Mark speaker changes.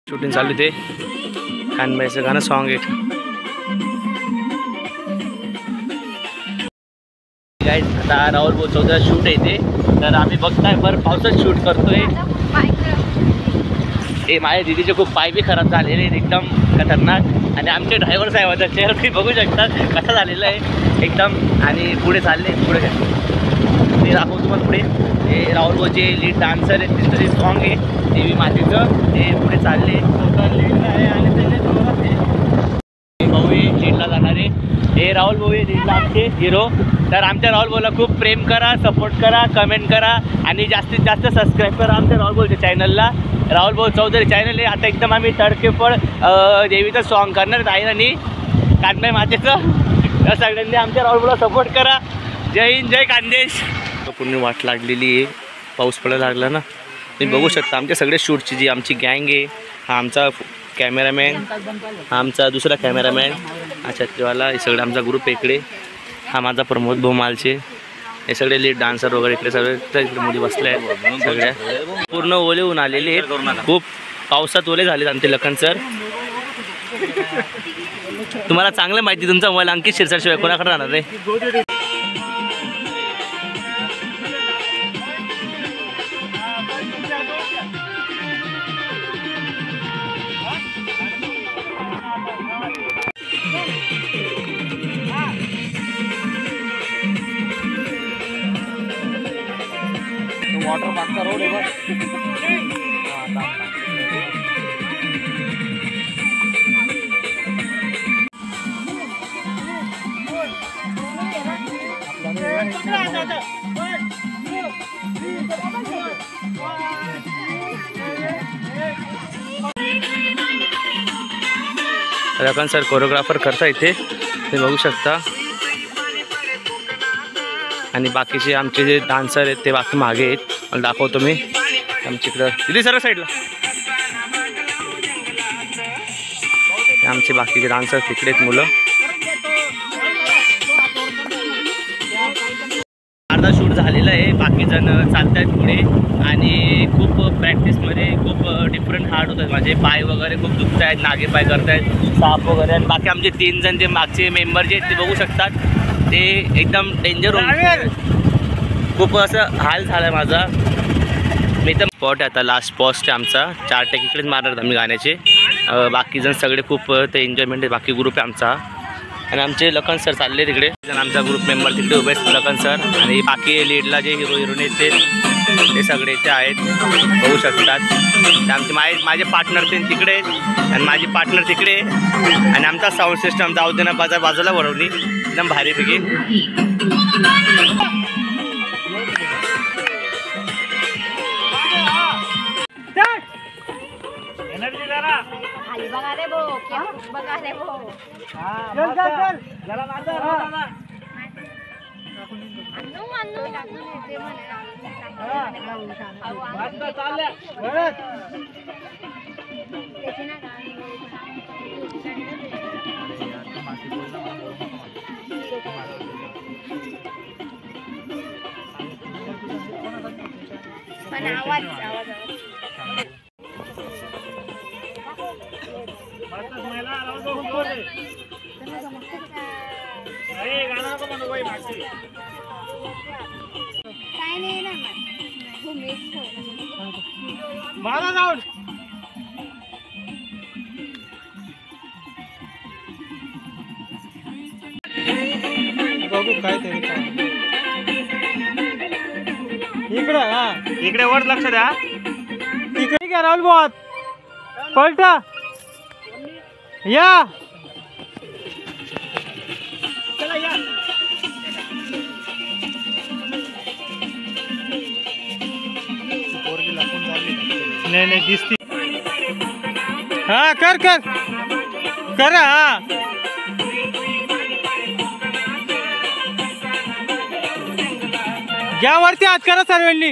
Speaker 1: Shooting चालू ते कानबाईचं गाणं सॉन्ग आहे गाईज. आता राहुल बोचवचा शूट आहे ते, तर आम्ही बघताय बरं पावसात शूट करतोय. हे माझ्या दिदीचे खूप पाय बी खराब झालेले आहेत एकदम खतरनाक. आणि आमचे ड्रायव्हर साहेबांचा चेहरा तुम्ही बघू शकता कसा झालेला आहे एकदम. आणि पुढे चालले पुढे ते दाखवतो तुम्हाला पुढे. हे राहुल बोचे लीड डान्सर आहे, त्यांचं जे सॉन्ग आहे देवी मातेचं ते पुढे चालले. लीडला आहे आणि भाऊ लीडला जाणारे. हे राहुल भाऊ लीडला आमचे हिरो. तर आमच्या राहुल भाऊला खूप प्रेम करा, सपोर्ट करा, कमेंट करा आणि जास्तीत जास्त सबस्क्राईब करा आमच्या राहुल भाऊच्या चॅनलला. राहुल भाऊ चौधरी चॅनल आहे. आता एकदम आम्ही तडकेफळ देवीचं सॉन्ग करणार आहे आणि कानबाई मातेचं. तर सगळ्यांनी आमच्या राहुल भाऊला सपोर्ट करा. जय हिंद, जय खानदेश. पूर्ण वाट लागलेली आहे, पाऊस पडायला लागला ना. तुम्ही बघू शकता आमच्या सगळे शूटची जी आमची गँग आहे. हा आमचा कॅमेरामॅन, हा आमचा दुसरा कॅमेरामॅन, हा छत्रीवाला, हे सगळं आमचा ग्रुप इकडे. हा माझा प्रमोद भोमालचे. हे सगळे लीड डान्सर वगैरे इकडे सगळे इकडे मुली बसल्या आहेत. सगळ्या पूर्ण ओले होऊन आलेले आहेत, खूप पावसात ओले झालेत आमचे लखन सर. तुम्हाला चांगलं माहिती, तुमचा मोबाईल अंकित शिरसाटशिवाय कोणाकडे राहणार आहे. वॉटर पार्कचा रोड आहे बघ. रकन सर कोरिओग्राफर करता इथे, ते बघू शकता. आणि बाकीचे आमचे जे डान्सर आहेत ते बाकी मागे आहेत. मला दाखवतो मी आमच्याकडं दिदी सर साईडला. आमचे बाकीचे डान्सर तिकडे आहेत मुलं. अर्धा शूट झालेला आहे, बाकी जण चालत आहेत पुढे. आणि खूप प्रॅक्टिसमध्ये खूप डिफरंट हार्ड होत आहेत. माझे पाय वगैरे खूप दुखत आहेत, नागे पाय करत आहेत, साप वगैरे. आणि बाकी आमचे 3 जण जे मागचे मेंबर जे आहेत ते बघू शकतात, ते एकदम डेंजर होऊन खूप असं हाल झाला आहे माझा. मी तर स्पॉट आहे आता, लास्ट स्पॉट आहे आमचा. 4 टेक इकडेच मारणार आम्ही गाण्याचे. बाकीजण सगळे खूप ते एन्जॉयमेंट आहे. बाकी ग्रुप आहे आमचा. आणि आमचे लखन सर चालले तिकडे. आमचा ग्रुप मेंबर तिकडे उभे आहेत, लखन सर. आणि बाकी लीडला जे हिरो हिरोईन आहेत ते सगळे इथे आहेत, बघू शकतात. आमचे माझे पार्टनर ते तिकडे आहेत आणि माझी पार्टनर तिकडे. आणि आमचा साऊंड सिस्टम जाऊ दे ना बाजूला वळवली एकदम भारीपैकी.
Speaker 2: बघू काय तरी इकडे. हा
Speaker 1: इकडे वर लक्ष द्या.
Speaker 2: तिकडे काय राहुल भाऊ पलटा या. नाही दिसती. हा कर करा. हा घ्या वरती हात करा सर्वांनी.